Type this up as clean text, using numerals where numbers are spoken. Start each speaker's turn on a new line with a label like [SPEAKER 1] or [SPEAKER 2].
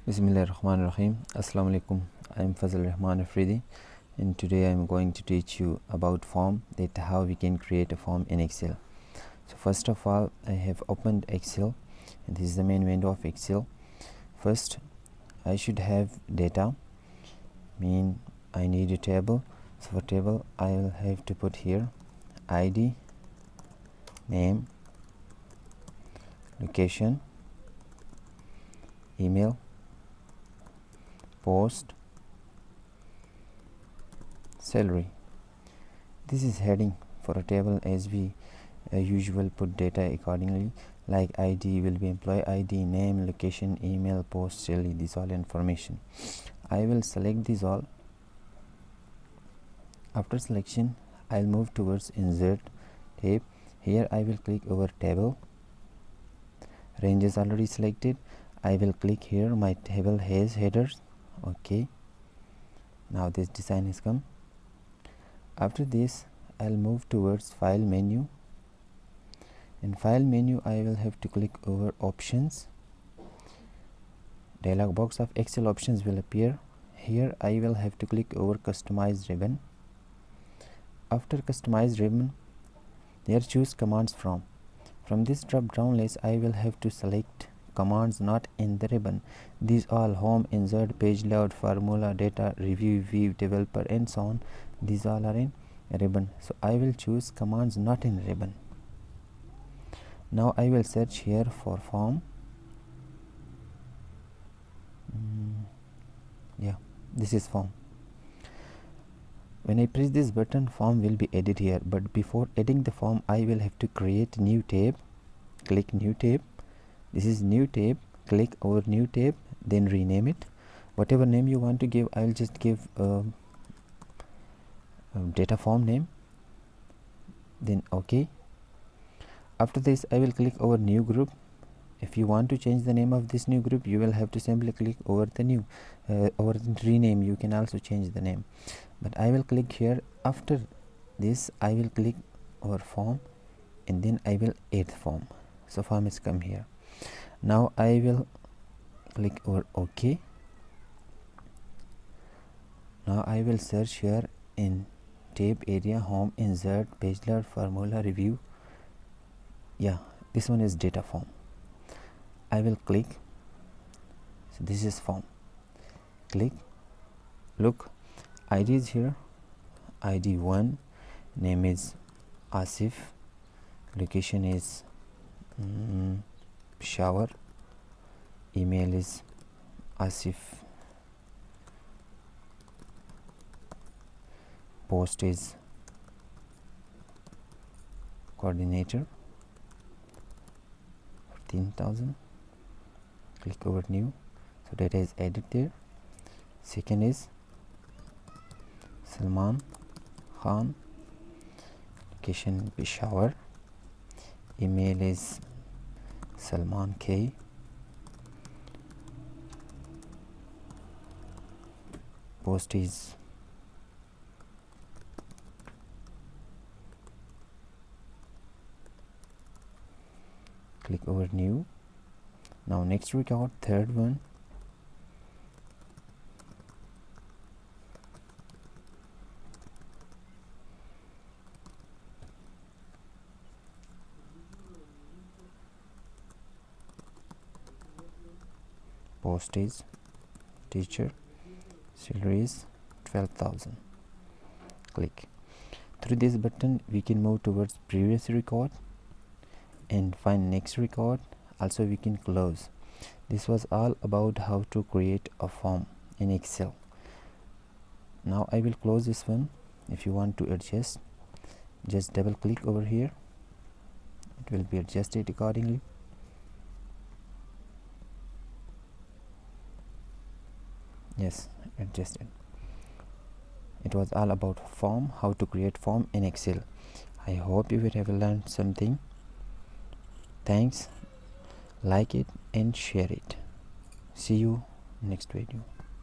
[SPEAKER 1] Bismillahirrahmanirrahim. Assalamu alaikum. I am Fazal Rahman Afridi, and today I am going to teach you about form, that how we can create a form in Excel. So first of all, I have opened Excel, and this is the main window of Excel. First, I should have data. I need a table. So for table, I will have to put here ID, name, location, email, post, salary. This is heading for a table, as we usual put data accordingly, like ID will be employee ID, name, location, email, post, salary. This all information. I will select these all. After selection, I'll move towards insert tab. Here I will click over table. Range is already selected. I will click here. My table has headers. Okay, now this design has come. After this, I'll move towards file menu. In file menu, I will have to click over options. Dialog box of Excel options will appear. Here I will have to click over customize ribbon. After customize ribbon, here choose commands from this drop down list. I will have to select commands not in the ribbon. These all home, insert, page layout, formula, data, review, view, developer, and so on. These all are in ribbon. So I will choose commands not in ribbon. Now I will search here for form. This is form. When I press this button, form will be added here, but before adding the form, I will have to create new tab. Click new tab. This is new tab. Click over new tab, then rename it. Whatever name you want to give, I will just give data form name, then OK. After this, I will click over new group. If you want to change the name of this new group, you will have to simply click over the new over the rename. You can also change the name, but I will click here. After this, I will click over form, and then I will add form. So form has come here. Now I will click over OK. Now I will search here in tab area, home, insert, page layout, formula, review. This one is data form. I will click. So this is form. Click. Look, ID is here. ID 1, name is Asif, location is Peshawar, email is Asif, post is coordinator, 15,000. Click over new. So data is added there. Second is Salman Khan, location Peshawar, email is Salman K, post is click over new. Now next record, third one, post is teacher, salary is 12,000. Click. Through this button, we can move towards previous record and find next record. Also we can close. This was all about how to create a form in Excel. Now I will close this one. If you want to adjust, just double click over here. It will be adjusted accordingly. Yes, adjusted. It was all about form, how to create form in Excel. I hope you will have learned something. Thanks. Like it and share it. See you next video.